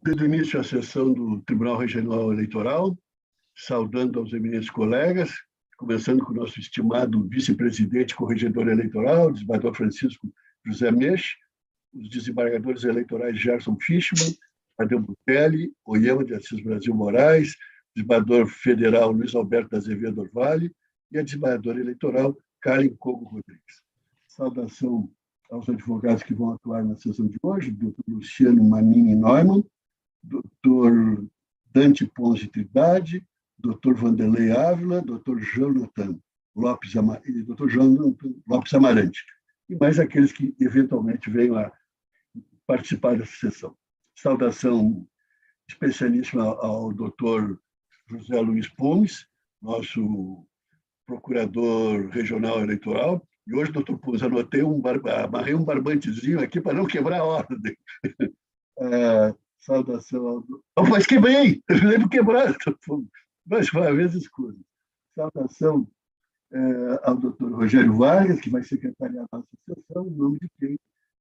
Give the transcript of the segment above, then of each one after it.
Desde o início a sessão do Tribunal Regional Eleitoral, saudando aos eminentes colegas, começando com o nosso estimado vice-presidente corregedor eleitoral, desembargador Francisco José Meixe, os desembargadores eleitorais Gerson Fischmann, Tadeu Butelli, Oyama de Assis Brasil Moraes, desembargador federal Luiz Alberto da Azevedo Orvalho e a desembargadora eleitoral Karen Kogo Rodrigues. Saudação aos advogados que vão atuar na sessão de hoje, doutor Luciano Manini Neumann, doutor Dante Ponzi Trindade, doutor Vanderlei Ávila, doutor Jonathan Lopes Amarante, e mais aqueles que eventualmente venham a participar dessa sessão. Saudação especialíssima ao doutor José Luiz Pumes, nosso procurador regional eleitoral. E hoje, doutor Pumes, amarrei um barbantezinho aqui para não quebrar a ordem. Saudação ao... Oh, mas quebrei! Eu lembro quebrar, mas uma vez escuro. Saudação ao doutor Rogério Vargas, que vai secretariar a nossa sessão, em nome de quem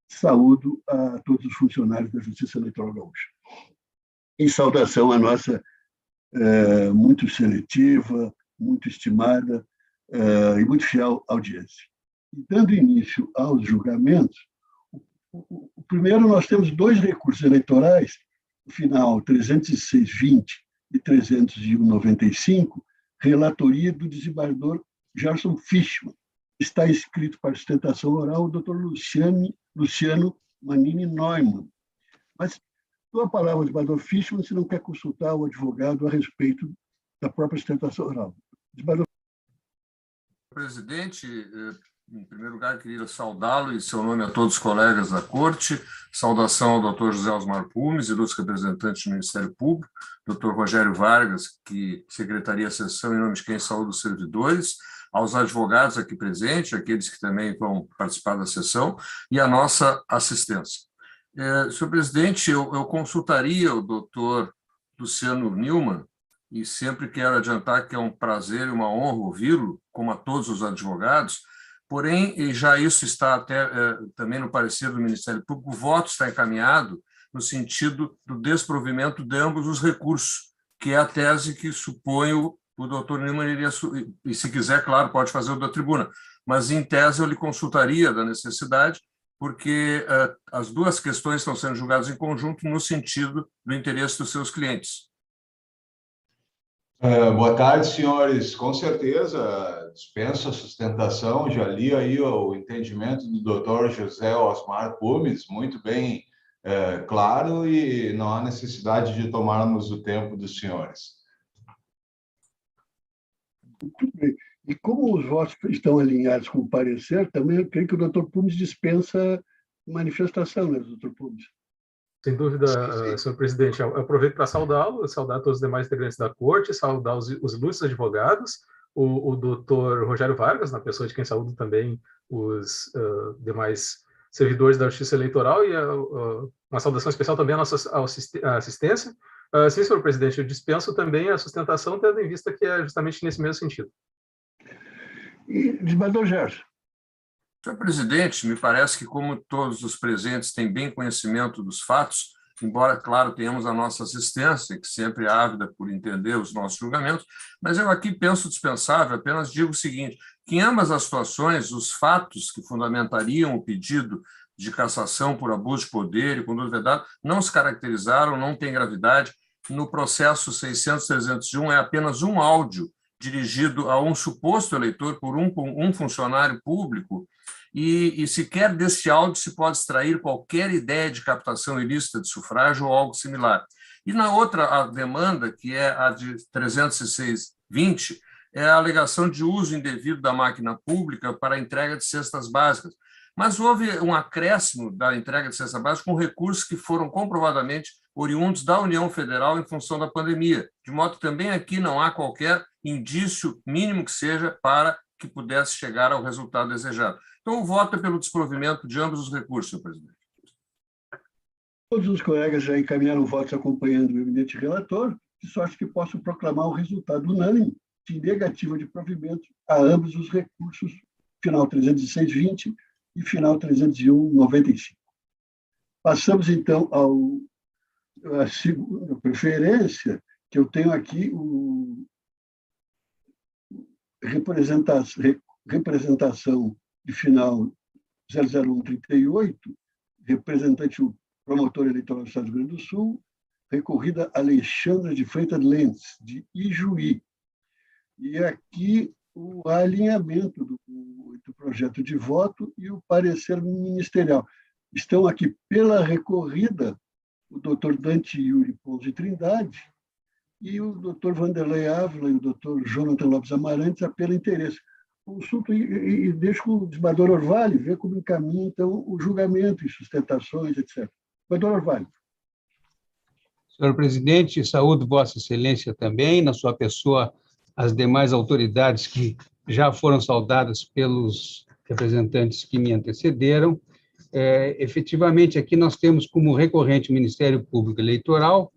saúdo a todos os funcionários da Justiça Eleitoral Gaúcha. E saudação à nossa muito seletiva, muito estimada e muito fiel audiência. E dando início aos julgamentos, o primeiro, nós temos dois recursos eleitorais, no final 306-20 e 301-95, relatoria do desembargador Gerson Fischmann. Está escrito para sustentação oral o doutor Luciano Manini Neumann. Mas dou a palavra ao desembargador Fischmann se não quer consultar o advogado a respeito da própria sustentação oral. Presidente, em primeiro lugar, queria saudá-lo em seu nome a todos os colegas da Corte. Saudação ao doutor José Osmar Pumes e dos representantes do Ministério Público, doutor Rogério Vargas, que secretaria a sessão em nome de quem saúda os servidores, aos advogados aqui presentes, aqueles que também vão participar da sessão, e a nossa assistência. Senhor presidente, eu consultaria o doutor Luciano Neumann, e sempre quero adiantar que é um prazer e uma honra ouvi-lo, como a todos os advogados. Porém, e já isso está até também no parecer do Ministério Público, o voto está encaminhado no sentido do desprovimento de ambos os recursos, que é a tese que suponho o doutor Neumann iria, e se quiser, claro, pode fazer o da tribuna, mas em tese eu lhe consultaria da necessidade, porque as duas questões estão sendo julgadas em conjunto no sentido do interesse dos seus clientes. Boa tarde, senhores. Com certeza, dispenso a sustentação. Já li aí o entendimento do doutor José Osmar Pumes, muito bem claro, e não há necessidade de tomarmos o tempo dos senhores. Muito bem. E como os votos estão alinhados com o parecer, também eu creio que o doutor Pumes dispensa manifestação, né, doutor Pumes? Sem dúvida, senhor presidente. Eu aproveito para saudá-lo, saudar todos os demais integrantes da Corte, saudar os ilustres advogados, o doutor Rogério Vargas, na pessoa de quem saúdo também os demais servidores da Justiça Eleitoral, e uma saudação especial também à nossa assistência. Sim, senhor presidente, eu dispenso também a sustentação, tendo em vista que é justamente nesse mesmo sentido. E, desembargador Gerson. Senhor presidente, me parece que, como todos os presentes têm bem conhecimento dos fatos, embora, claro, tenhamos a nossa assistência, que sempre é ávida por entender os nossos julgamentos, mas eu aqui penso dispensável, apenas digo o seguinte, que em ambas as situações, os fatos que fundamentariam o pedido de cassação por abuso de poder e conduta vedada não se caracterizaram, não tem gravidade. No processo 600-301 é apenas um áudio dirigido a um suposto eleitor por um funcionário público, e sequer desse áudio se pode extrair qualquer ideia de captação ilícita de sufrágio ou algo similar. E na outra a demanda, que é a de 306-20, é a alegação de uso indevido da máquina pública para a entrega de cestas básicas. Mas houve um acréscimo da entrega de cestas básicas com recursos que foram comprovadamente oriundos da União Federal em função da pandemia, de modo que também aqui não há qualquer indício, mínimo que seja, para que pudesse chegar ao resultado desejado. Então, o voto é pelo desprovimento de ambos os recursos, senhor presidente. Todos os colegas já encaminharam votos acompanhando o eminente relator, de sorte que posso proclamar o resultado unânime de negativa de provimento a ambos os recursos, final 306-20 e final 301-95. Passamos, então, ao a segunda preferência, que eu tenho aqui o representação de final 00138, representante o promotor eleitoral do Estado do Rio Grande do Sul, recorrida Alexandra de Freitas Lentz, de Ijuí. E aqui o alinhamento do projeto de voto e o parecer ministerial. Estão aqui pela recorrida o doutor Dante Yuri Pons de Trindade e o doutor Vanderlei Ávila e o doutor Jonathan Lopes Amarantes pelo interesse. Consulto e deixo com o desembargador Orvalho ver como encaminha, então, o julgamento e sustentações, etc. Desembargador Orvalho. Senhor presidente, saúdo Vossa Excelência também, na sua pessoa, as demais autoridades que já foram saudadas pelos representantes que me antecederam. Efetivamente, aqui nós temos como recorrente o Ministério Público Eleitoral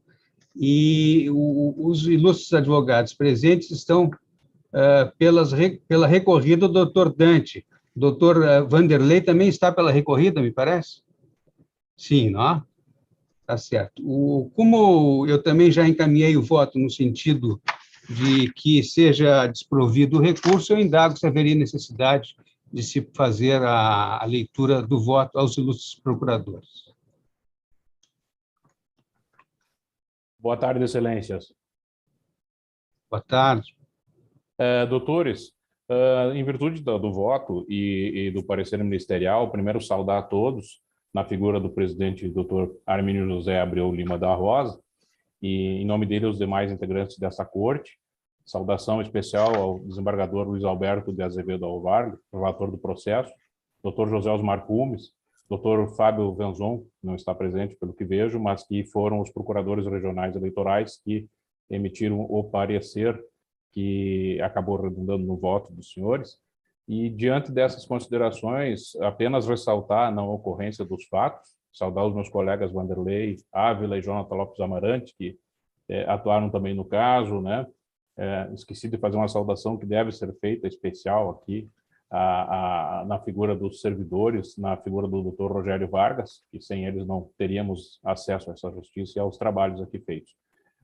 e os ilustres advogados presentes estão pela recorrida, o doutor Dante. O doutor Vanderlei também está pela recorrida, me parece? Sim, não é? Tá certo. Como eu também já encaminhei o voto no sentido de que seja desprovido o recurso, eu indago se haveria necessidade de se fazer a leitura do voto aos ilustres procuradores. Boa tarde, excelências. Boa tarde. Doutores, em virtude do voto e do parecer ministerial, primeiro saudar a todos, na figura do presidente Dr. Armínio José Abreu Lima da Rosa, e em nome dele os demais integrantes dessa corte. Saudação especial ao desembargador Luiz Alberto de Azevedo Alvar, relator do processo, Dr. José Osmar Pumes, Dr. Fábio Venzon, não está presente pelo que vejo, mas que foram os procuradores regionais eleitorais que emitiram o parecer que acabou redundando no voto dos senhores. E, diante dessas considerações, apenas ressaltar a não ocorrência dos fatos, saudar os meus colegas Vanderlei Ávila e Jonathan Lopes Amarante, que atuaram também no caso, né? Esqueci de fazer uma saudação que deve ser feita especial aqui, na figura dos servidores, na figura do Dr. Rogério Vargas, que sem eles não teríamos acesso a essa justiça e aos trabalhos aqui feitos.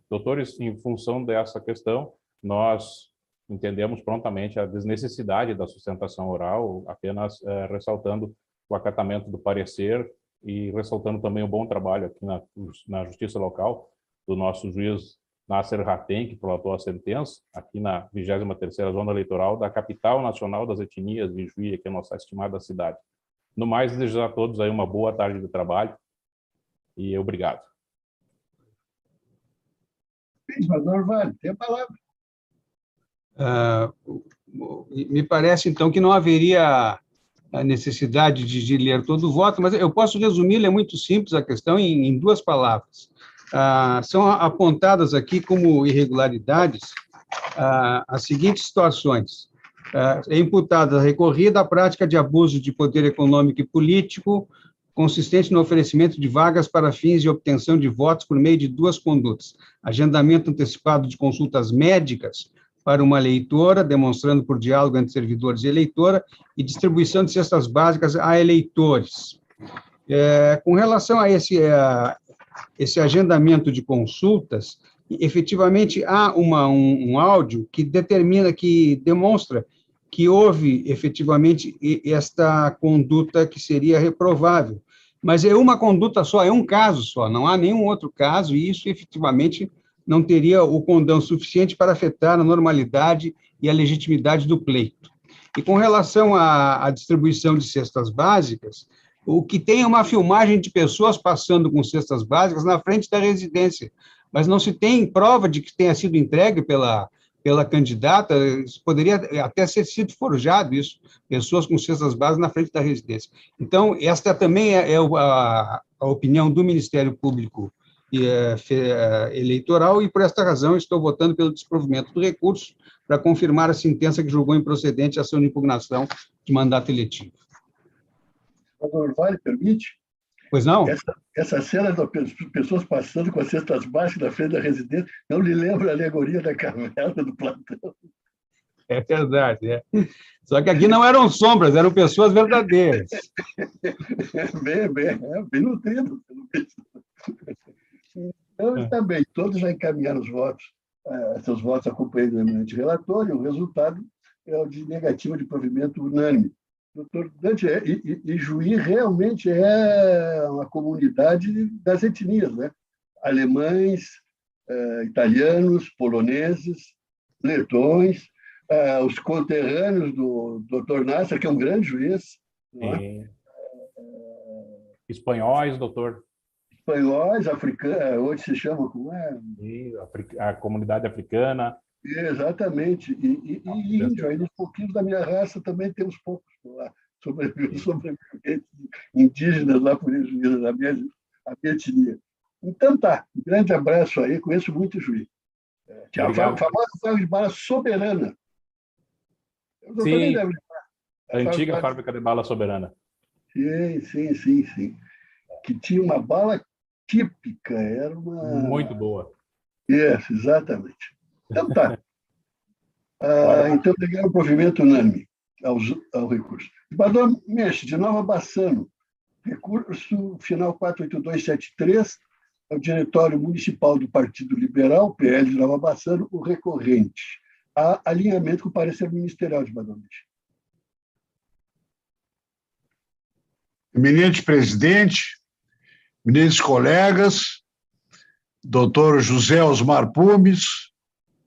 Doutores, em função dessa questão, nós entendemos prontamente a desnecessidade da sustentação oral, apenas ressaltando o acatamento do parecer e ressaltando também o bom trabalho aqui na Justiça Local do nosso juiz Nasser Hatem, que prolatou a sentença, aqui na 23ª Zona Eleitoral da capital nacional das etnias de Juí, que é a nossa estimada cidade. No mais, desejar a todos aí uma boa tarde de trabalho e obrigado. Desembargador Orvalho, tem a palavra. Me parece, então, que não haveria a necessidade de ler todo o voto, mas eu posso resumir, é muito simples a questão em duas palavras. São apontadas aqui como irregularidades as seguintes situações. É imputada a recorrida a prática de abuso de poder econômico e político, consistente no oferecimento de vagas para fins de obtenção de votos por meio de duas condutas: agendamento antecipado de consultas médicas para uma eleitora, demonstrando por diálogo entre servidores e eleitora, e distribuição de cestas básicas a eleitores. Com relação a esse agendamento de consultas, efetivamente há um áudio que demonstra que houve efetivamente esta conduta que seria reprovável, mas é uma conduta só, é um caso só, não há nenhum outro caso, e isso efetivamente não teria o condão suficiente para afetar a normalidade e a legitimidade do pleito. E com relação à distribuição de cestas básicas, o que tem é uma filmagem de pessoas passando com cestas básicas na frente da residência, mas não se tem prova de que tenha sido entregue pela candidata. Isso poderia até ter sido forjado, isso, pessoas com cestas básicas na frente da residência. Então, esta também é a opinião do Ministério Público Eleitoral, e por esta razão estou votando pelo desprovimento do recurso para confirmar a sentença que julgou improcedente a ação de impugnação de mandato eletivo. Senador Vale, permite? Pois não? Essa cena das pessoas passando com as cestas básicas na frente da residência não lhe lembra a alegoria da caverna do Platão? É verdade, Só que aqui não eram sombras, eram pessoas verdadeiras. Bem nutrido, pelo visto. Então, está bem, todos já encaminharam os votos, seus votos acompanhando o eminente relator, e o resultado é o de negativa de provimento unânime. Doutor Dante, e Juí realmente é uma comunidade das etnias, né? Alemães, italianos, poloneses, letões, os conterrâneos do doutor Nasser, que é um grande juiz. Espanhóis, doutor. Espanhóis, africanos, hoje se chama como é? A comunidade africana. Exatamente. E índio, aí nos pouquinhos da minha raça também temos poucos lá, sobreviventes indígenas lá por isso, a minha etnia. Então tá, um grande abraço aí, conheço muito Juí. Tinha a famosa fábrica de bala Soberana. Sim, a antiga fábrica de bala Soberana. Sim. Que tinha uma bala típica, era uma... Muito boa. Isso, exatamente. Então tá. Então, pegaram o provimento unânime ao recurso. Desembargador Menches, de Nova Bassano, recurso final 48273, ao Diretório Municipal do Partido Liberal, PL de Nova Bassano, o recorrente. Há alinhamento com o parecer ministerial, desembargador Menches. Eminente presidente, eminentes colegas, doutor José Osmar Pumes,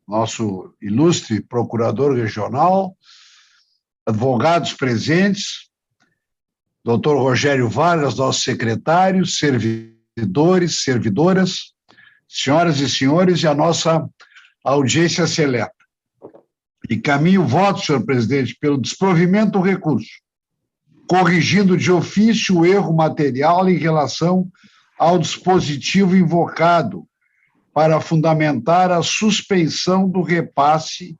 nosso ilustre procurador regional, advogados presentes, doutor Rogério Vargas, nosso secretário, servidores, servidoras, senhoras e senhores, e a nossa audiência seleta. Encaminho o voto, senhor presidente, pelo desprovimento do recurso, corrigindo de ofício o erro material em relação ao dispositivo invocado para fundamentar a suspensão do repasse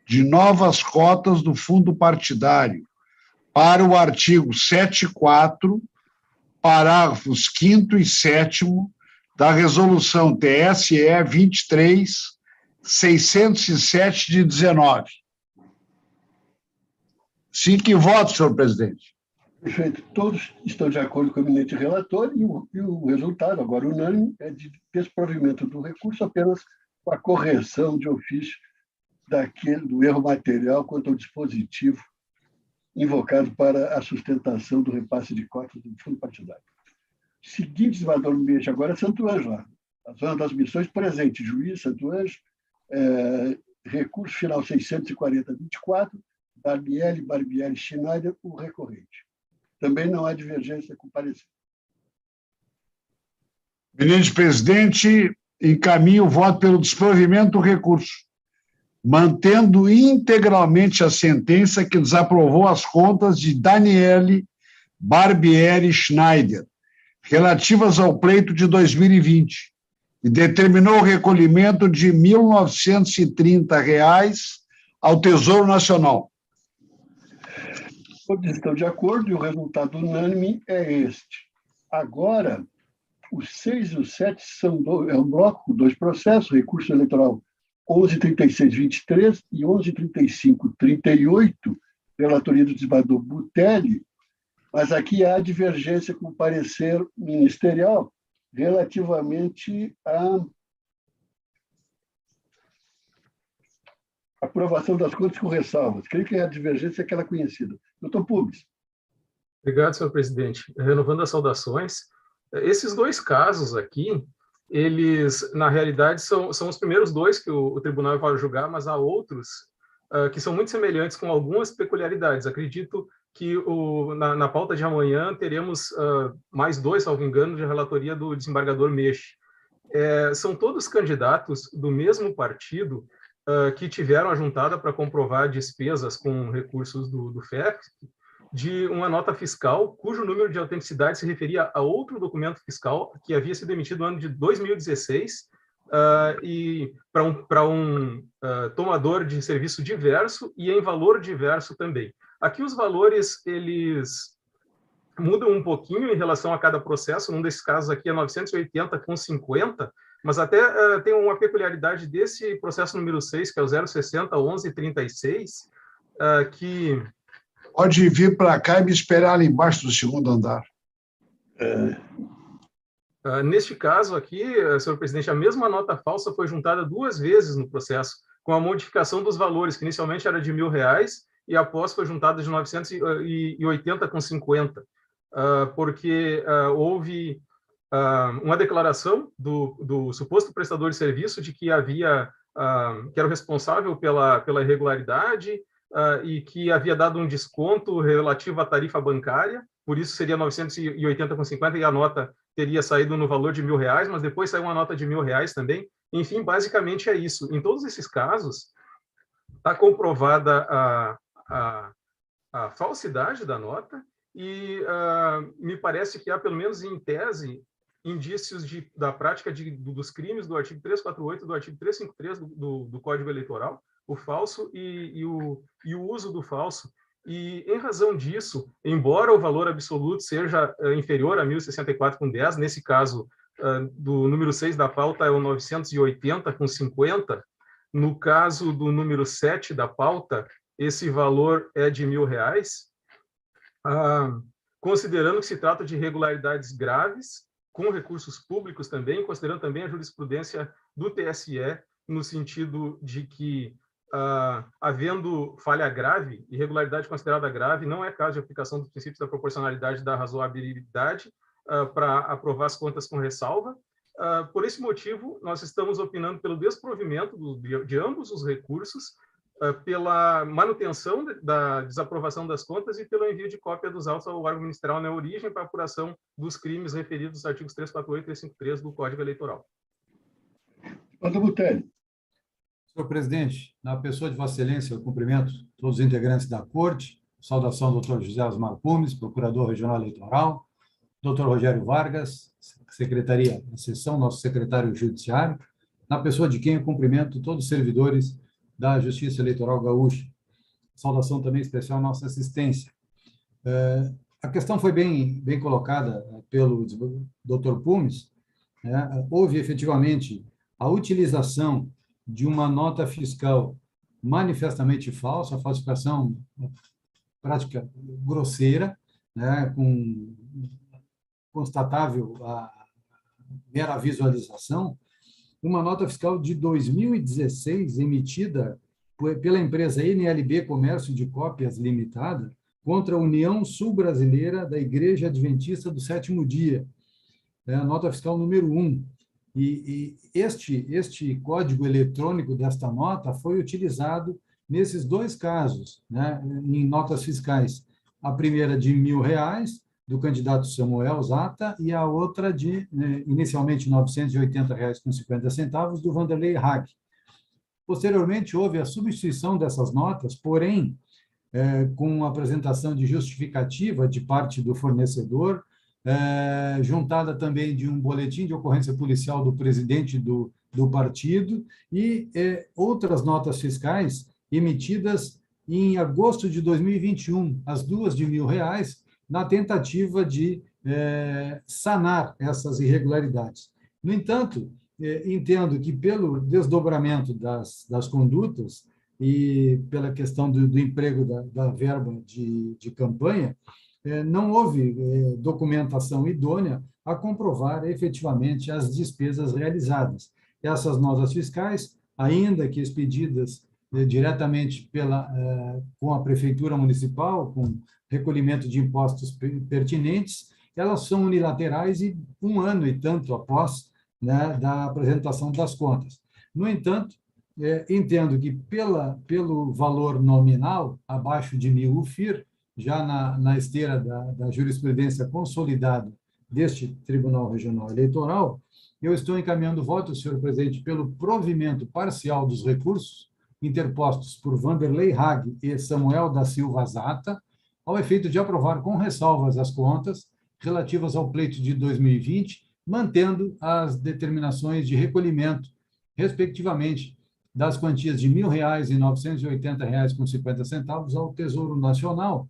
de novas cotas do fundo partidário para o artigo 7.4, parágrafos 5º e 7º da Resolução TSE 23.607 de 19. Sim, que voto, senhor presidente. Perfeito. Todos estão de acordo com o eminente relator e o resultado, agora unânime, é de desprovimento do recurso apenas com a correção de ofício do erro material quanto ao dispositivo invocado para a sustentação do repasse de cotas do fundo partidário. Seguinte, desembargador Menches, agora é Santo Ângelo, lá. A zona das missões presente, Juiz, Santo Ângelo, recurso final 640-24, Barbieri, Schneider, o recorrente. Também não há divergência com o parecer. Eminente presidente, encaminho o voto pelo desprovimento do recurso, mantendo integralmente a sentença que desaprovou as contas de Daniele, Barbieri e Schneider, relativas ao pleito de 2020, e determinou o recolhimento de R$ 1.930 ao Tesouro Nacional. Todos estão de acordo e o resultado unânime é este. Agora, os 6 e os 7 é um bloco com 2 processos, recurso eleitoral 11.36.23 e 11.35.38, relatoria do desembargador Butelli, mas aqui há divergência com o parecer ministerial relativamente à aprovação das contas com ressalvas. Creio que a divergência é aquela conhecida. Doutor Pumes. Obrigado, senhor presidente. Renovando as saudações, esses 2 casos aqui, eles, na realidade, são os primeiros 2 que o tribunal vai julgar, mas há outros que são muito semelhantes com algumas peculiaridades. Acredito que na pauta de amanhã teremos mais 2, salvo engano, de relatoria do desembargador Menches. São todos candidatos do mesmo partido que tiveram a juntada para comprovar despesas com recursos do FEF de uma nota fiscal cujo número de autenticidade se referia a outro documento fiscal que havia sido emitido no ano de 2016 e para um tomador de serviço diverso e em valor diverso também. Aqui os valores, eles mudam um pouquinho em relação a cada processo. Num desses casos aqui é 980,50, mas até tem uma peculiaridade desse processo número 6, que é o 060-1136, que... Pode vir para cá e me esperar ali embaixo do segundo andar. Neste caso aqui, senhor presidente, a mesma nota falsa foi juntada 2 vezes no processo, com a modificação dos valores, que inicialmente era de R$ 1.000 e após foi juntada de 980,50, porque houve uma declaração do suposto prestador de serviço de que havia que era o responsável pela irregularidade e que havia dado um desconto relativo à tarifa bancária, por isso seria 980,50 e a nota teria saído no valor de R$ 1.000, mas depois saiu uma nota de R$ 1.000 também. Enfim, basicamente é isso. Em todos esses casos, está comprovada a falsidade da nota e me parece que há, pelo menos em tese, indícios da prática dos crimes do artigo 348 e do artigo 353 do Código Eleitoral, o falso e o uso do falso. E, em razão disso, embora o valor absoluto seja inferior a 1.064,10, nesse caso, do número 6 da pauta é o 980,50, no caso do número 7 da pauta, esse valor é de R$ 1.000, considerando que se trata de irregularidades graves, com recursos públicos também, considerando também a jurisprudência do TSE, no sentido de que, havendo falha grave, irregularidade considerada grave, não é caso de aplicação dos princípios da proporcionalidade e da razoabilidade para aprovar as contas com ressalva. Por esse motivo, nós estamos opinando pelo desprovimento de ambos os recursos, pela manutenção da desaprovação das contas e pelo envio de cópia dos autos ao órgão ministerial na origem para apuração dos crimes referidos nos artigos 348 e 353 do Código Eleitoral. Senhor presidente, na pessoa de Vossa Excelência, eu cumprimento todos os integrantes da Corte, saudação ao doutor José Osmar Pumes, procurador regional eleitoral, doutor Rogério Vargas, secretaria da sessão, nosso secretário judiciário, na pessoa de quem eu cumprimento todos os servidores da Justiça Eleitoral Gaúcha. Saudação também especial à nossa assistência. A questão foi bem colocada pelo doutor Pumes. Houve efetivamente a utilização de uma nota fiscal manifestamente falsa, a falsificação prática grosseira, com constatável a mera visualização, uma nota fiscal de 2016 emitida pela empresa NLB Comércio de Cópias Limitada contra a União Sul-Brasileira da Igreja Adventista do Sétimo Dia, a nota fiscal número 1. E este código eletrônico desta nota foi utilizado nesses 2 casos, em notas fiscais. A primeira de R$ 1.000, do candidato Samuel Zata, e a outra de, inicialmente, R$ 980,50, do Vanderlei Hack. Posteriormente, houve a substituição dessas notas, porém, com a apresentação de justificativa de parte do fornecedor, juntada também de um boletim de ocorrência policial do presidente do partido e outras notas fiscais emitidas em agosto de 2021, as 2 de R$ 1.000, na tentativa de sanar essas irregularidades. No entanto, entendo que, pelo desdobramento das condutas e pela questão do emprego da verba de campanha, não houve documentação idônea a comprovar efetivamente as despesas realizadas. Essas notas fiscais, ainda que expedidas diretamente com a Prefeitura Municipal, com recolhimento de impostos pertinentes, elas são unilaterais e 1 ano e tanto após da apresentação das contas. No entanto, entendo que pelo valor nominal, abaixo de 1.000 UFIR, já na esteira da jurisprudência consolidada deste Tribunal Regional Eleitoral, eu estou encaminhando voto, senhor presidente, pelo provimento parcial dos recursos interpostos por Vanderlei Hague e Samuel da Silva Zata, ao efeito de aprovar com ressalvas as contas relativas ao pleito de 2020, mantendo as determinações de recolhimento, respectivamente, das quantias de R$ 1.000 e R$ 980,50 ao Tesouro Nacional,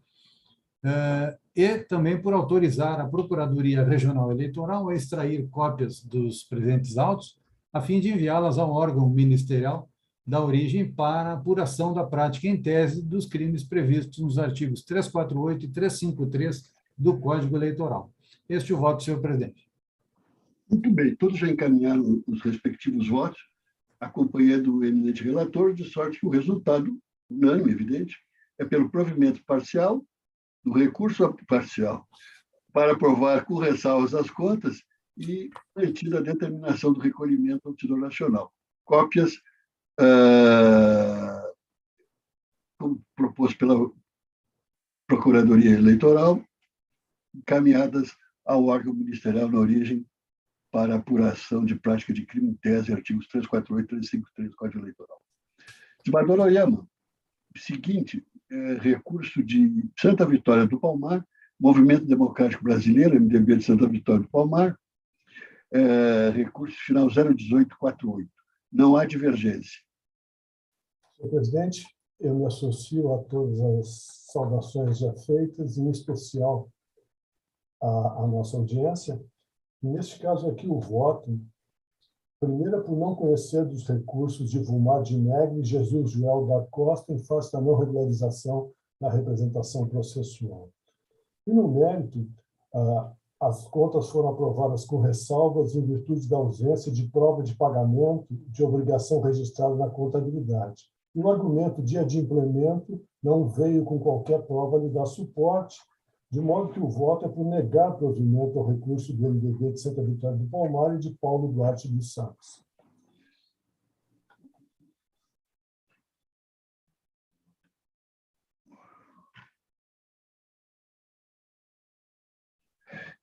e também por autorizar a Procuradoria Regional Eleitoral a extrair cópias dos presentes autos, a fim de enviá-las ao órgão ministerial da origem para apuração da prática em tese dos crimes previstos nos artigos 348 e 353 do Código Eleitoral. Este é o voto, senhor presidente. Muito bem, todos já encaminharam os respectivos votos, acompanhando o eminente relator, de sorte que o resultado, unânime, evidente, é pelo provimento parcial do recurso parcial para aprovar com ressalvas as contas e mantida a determinação do recolhimento ao Tesouro Nacional. Cópias, como proposto pela Procuradoria Eleitoral, encaminhadas ao órgão ministerial na origem para apuração de prática de crime em tese, artigos 348 e 353 do Código Eleitoral. Desembargador Oyama, seguinte, recurso de Santa Vitória do Palmar, Movimento Democrático Brasileiro, MDB de Santa Vitória do Palmar, recurso final 01848. Não há divergência. Senhor presidente, eu me associo a todas as saudações já feitas, em especial à nossa audiência. E, neste caso aqui, o voto, primeiro, por não conhecer dos recursos de Vilmar de Negre e Jesus Joel da Costa em face da não regularização da representação processual. E, no mérito, as contas foram aprovadas com ressalvas em virtude da ausência de prova de pagamento de obrigação registrada na contabilidade. E o argumento de adimplemento não veio com qualquer prova lhe dar suporte, de modo que o voto é por negar provimento ao recurso do MDB de Santa Vitória do Palmar e de Paulo Duarte dos Santos.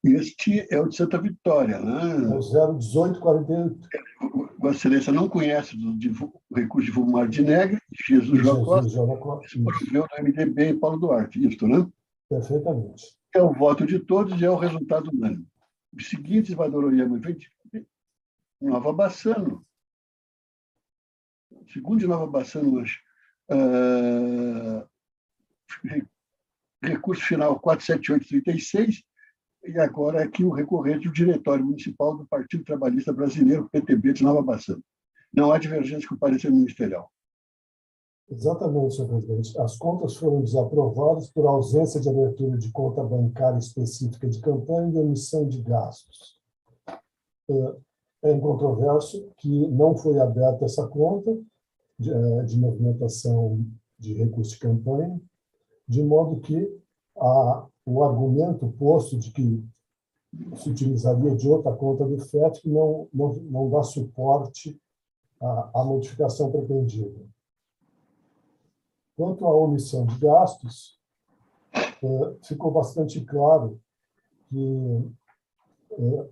Este é o de Santa Vitória, né? É o 01848. Vossa Excelência não conhece o recurso de Vilmar de Negre, Jesus Joel Costa, se proveu do MDB e Paulo Duarte, isso, né? Perfeitamente. É o voto de todos e é o resultado unânime. O seguinte, desembargador Oyama, Nova Bassano. Segundo de Nova Bassano, acho. Recurso final 47836, e agora aqui o recorrente do Diretório Municipal do Partido Trabalhista Brasileiro, PTB, de Nova Bassano. Não há divergência com o parecer ministerial. Exatamente, senhor presidente. As contas foram desaprovadas por ausência de abertura de conta bancária específica de campanha e omissão de gastos. É incontroverso que não foi aberta essa conta de movimentação de recurso de campanha, de modo que o argumento posto de que se utilizaria de outra conta do FET não dá suporte à modificação pretendida. Quanto à omissão de gastos, ficou bastante claro que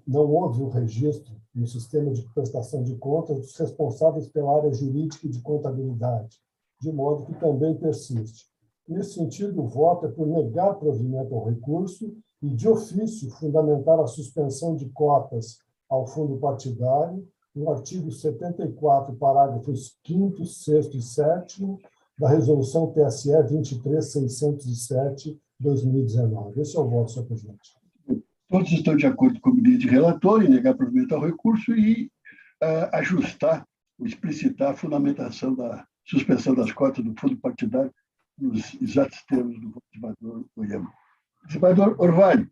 não houve o registro no sistema de prestação de contas dos responsáveis pela área jurídica e de contabilidade, de modo que também persiste. Nesse sentido, o voto é por negar provimento ao recurso e, de ofício, fundamentar a suspensão de cotas ao fundo partidário, no artigo 74, parágrafos 5º, 6º e 7º, da Resolução TSE 23.607/2019. Esse é o voto, senhor presidente. Todos estão de acordo com a medida de relator em negar provimento ao recurso e ajustar, ou explicitar a fundamentação da suspensão das cotas do fundo partidário nos exatos termos do desembargador Oyama. Desembargador Orvalho,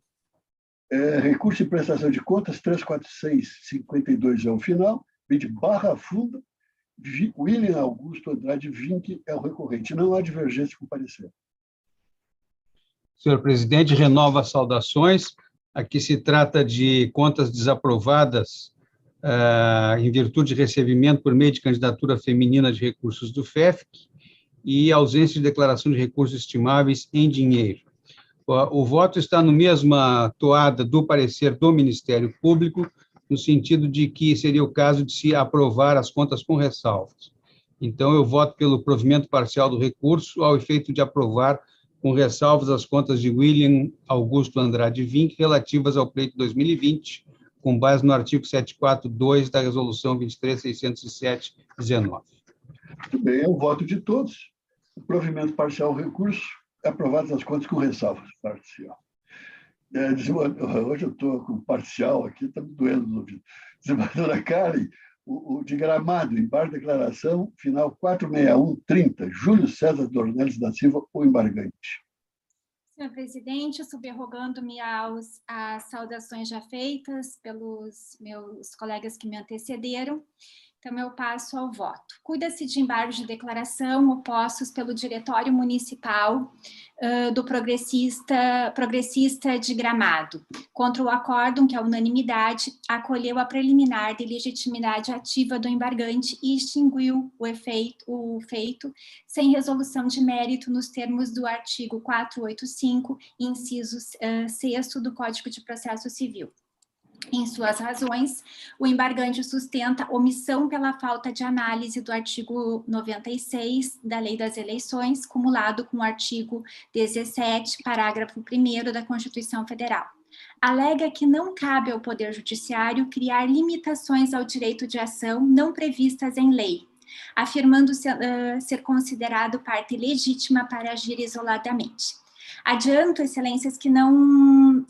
recurso de prestação de contas 34652 é o final, vem de Barra Funda, William Augusto Andrade Vinck é o recorrente. Não há divergência com o parecer. Senhor presidente, renova as saudações. Aqui se trata de contas desaprovadas em virtude de recebimento por meio de candidatura feminina de recursos do FEFC e ausência de declaração de recursos estimáveis em dinheiro. O voto está na mesma toada do parecer do Ministério Público, no sentido de que seria o caso de se aprovar as contas com ressalvas. Então, eu voto pelo provimento parcial do recurso, ao efeito de aprovar com ressalvas as contas de William Augusto Andrade Vinck relativas ao pleito 2020, com base no artigo 742 da Resolução 23.607/19. Muito bem, é o voto de todos. O provimento parcial ao recurso, aprovadas as contas com ressalvas parcial. Hoje eu estou com parcial aqui, está me doendo no ouvido. Desembargadora Karen, o de Gramado, embargo de declaração, final 46130, Júlio César Dornelles da Silva, o embargante. Senhor presidente, subrogando-me às saudações já feitas pelos meus colegas que me antecederam, então eu passo ao voto. Cuida-se de embargos de declaração opostos pelo Diretório Municipal do Progressista de Gramado, contra o acórdão que a unanimidade acolheu a preliminar de legitimidade ativa do embargante e extinguiu o feito sem resolução de mérito nos termos do artigo 485, inciso 6º do Código de Processo Civil. Em suas razões, o embargante sustenta omissão pela falta de análise do artigo 96 da Lei das Eleições, cumulado com o artigo 17, parágrafo 1º da Constituição Federal. Alega que não cabe ao Poder Judiciário criar limitações ao direito de ação não previstas em lei, afirmando ser considerado parte legítima para agir isoladamente. Adianto, excelências, que não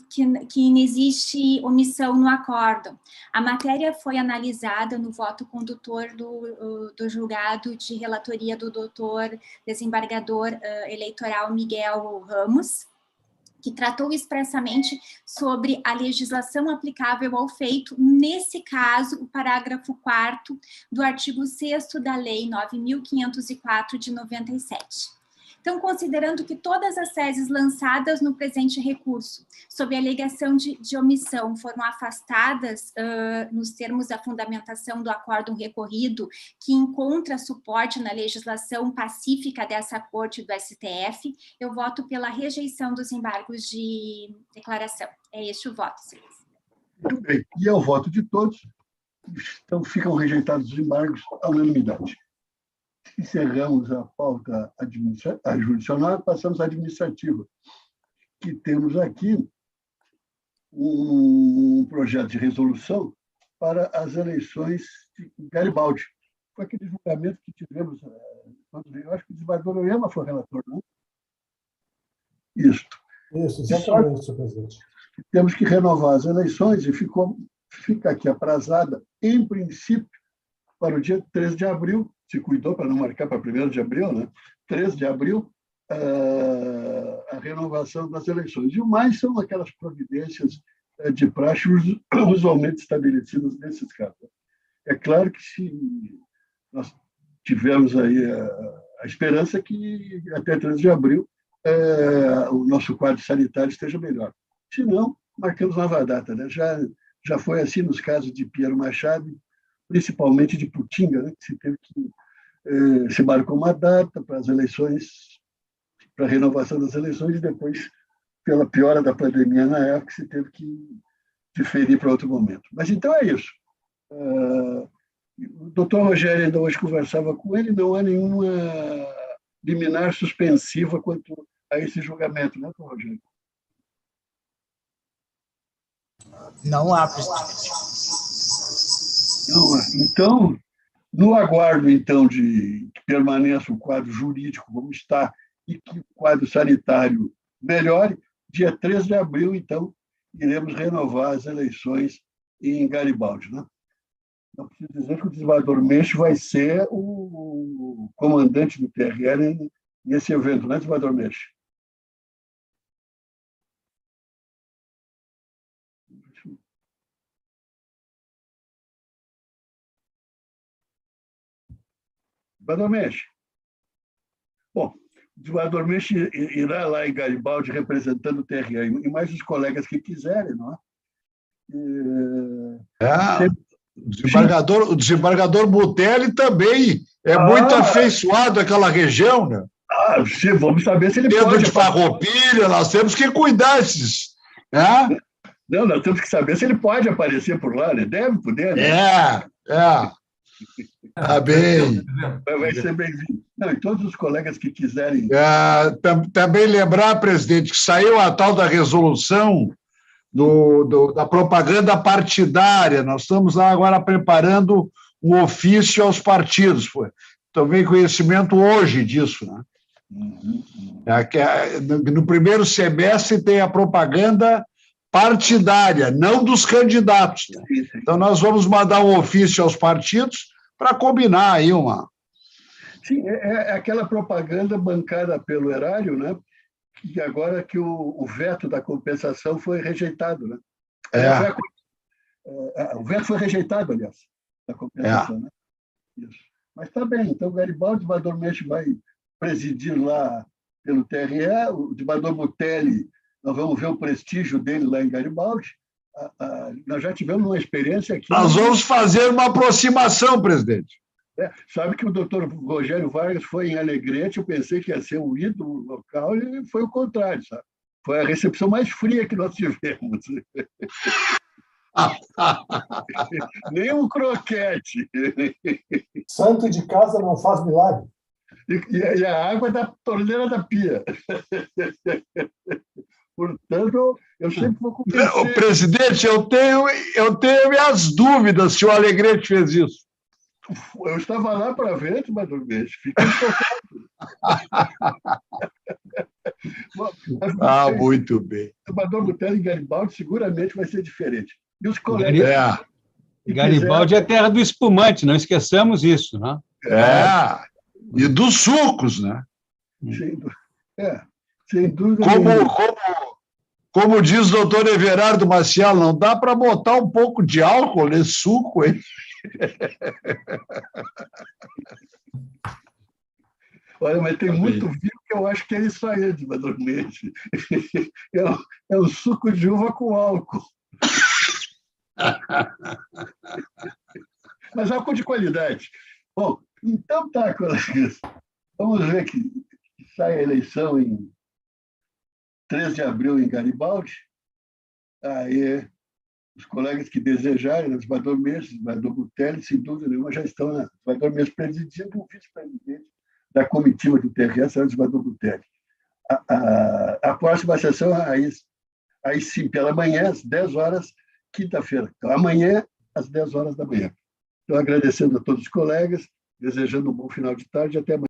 existe omissão no acórdão. A matéria foi analisada no voto condutor do julgado de relatoria do doutor desembargador eleitoral Miguel Ramos, que tratou expressamente sobre a legislação aplicável ao feito, nesse caso, o parágrafo 4º do artigo 6º da Lei 9.504 de 97. Então, considerando que todas as teses lançadas no presente recurso, sob a alegação de omissão, foram afastadas nos termos da fundamentação do acórdão recorrido, que encontra suporte na legislação pacífica dessa Corte do STF, eu voto pela rejeição dos embargos de declaração. É este o voto, senhores. Muito bem. E é o voto de todos. Então, ficam rejeitados os embargos à unanimidade. Encerramos a pauta jurisdicional, passamos à administrativa, que temos aqui um projeto de resolução para as eleições de Garibaldi. Foi aquele julgamento que tivemos, eu acho que o desembargador Oyama foi relator, não? Isso, exatamente, senhor presidente. Temos que renovar as eleições e fica aqui aprazada, em princípio, para o dia 13 de abril, se cuidou para não marcar para 1º de abril, né? 13 de abril, a renovação das eleições. E o mais são aquelas providências de praxe usualmente estabelecidas nesses casos. É claro que se nós tivermos aí a esperança que até 13 de abril o nosso quadro sanitário esteja melhor. Se não, marcamos nova data, né? Já foi assim nos casos de Pinheiro Machado, principalmente de Putinga, né, que se teve que se marcou uma data para as eleições, para a renovação das eleições, e depois, pela piora da pandemia na época, se teve que diferir para outro momento. Mas então é isso. O doutor Rogério ainda hoje conversava com ele, não há nenhuma liminar suspensiva quanto a esse julgamento, né, doutor Rogério? Não há, presidente. Então, no aguardo, então, de que permaneça o quadro jurídico como está e que o quadro sanitário melhore, dia 13 de abril, então, iremos renovar as eleições em Garibaldi, né? Não preciso dizer que o desembargador Mensch vai ser o comandante do TRL nesse evento, né, desembargador Mensch? Desembargador Mensch. Bom, o desembargador Mensch irá lá em Garibaldi representando o TRE, e mais os colegas que quiserem, não é? O desembargador Butelli também é muito afeiçoado àquela região, né? Sim, vamos saber se ele Pedro pode. De Farroupilha, nós temos que cuidar desses. Né? Não, nós temos que saber se ele pode aparecer por lá, né? Deve poder, né? Tá bem. Vai ser bem-vindo. Não, e todos os colegas que quiserem. Também lembrar, presidente, que saiu a tal da resolução da propaganda partidária. Nós estamos lá agora preparando um ofício aos partidos. Tomei conhecimento hoje disso, né? No primeiro semestre tem a propaganda partidária, não dos candidatos. Né? Então, nós vamos mandar um ofício aos partidos para combinar aí uma... Sim, é aquela propaganda bancada pelo erário, né? que agora que o veto da compensação foi rejeitado, né? O veto foi rejeitado, aliás, da compensação, né? Isso. Mas está bem, então o Garibaldi Badormestre vai presidir lá pelo TRE, o Bador Butelli, nós vamos ver o prestígio dele lá em Garibaldi. Nós já tivemos uma experiência aqui. Nós vamos fazer uma aproximação, presidente. Sabe que o doutor Rogério Vargas foi em Alegrete, eu pensei que ia ser um ídolo local, e foi o contrário, sabe? Foi a recepção mais fria que nós tivemos. Nem um croquete. Santo de casa não faz milagre. E a água da torneira da pia. Portanto, eu sempre vou convencer. Presidente, eu tenho minhas dúvidas se o Alegrete fez isso. Eu estava lá para ver, mas fiquei chocado. Muito bem. O Bador Butelli em Garibaldi seguramente vai ser diferente. E os colegas... Garibaldi é a terra do espumante, não esqueçamos isso, né? E dos sucos, né? Sem dúvida. Como diz o doutor Everardo Maciel, não dá para botar um pouco de álcool nesse suco, hein? Olha, mas tem muito vinho que eu acho que é isso aí de Badormestre. É um suco de uva com álcool. Mas álcool de qualidade. Bom, então tá, colegas. Vamos ver que sai a eleição em 3 de abril em Garibaldi. Aí os colegas que desejarem, os Badormestres, Bador Butelli, sem dúvida nenhuma, já estão na Badormestre presidindo, o vice-presidente da comitiva do TRE será o Bador Butelli. A próxima sessão, aí sim, pela manhã, às 10 horas, quinta-feira. Então, amanhã, às 10 horas da manhã. Então, agradecendo a todos os colegas, desejando um bom final de tarde e até amanhã.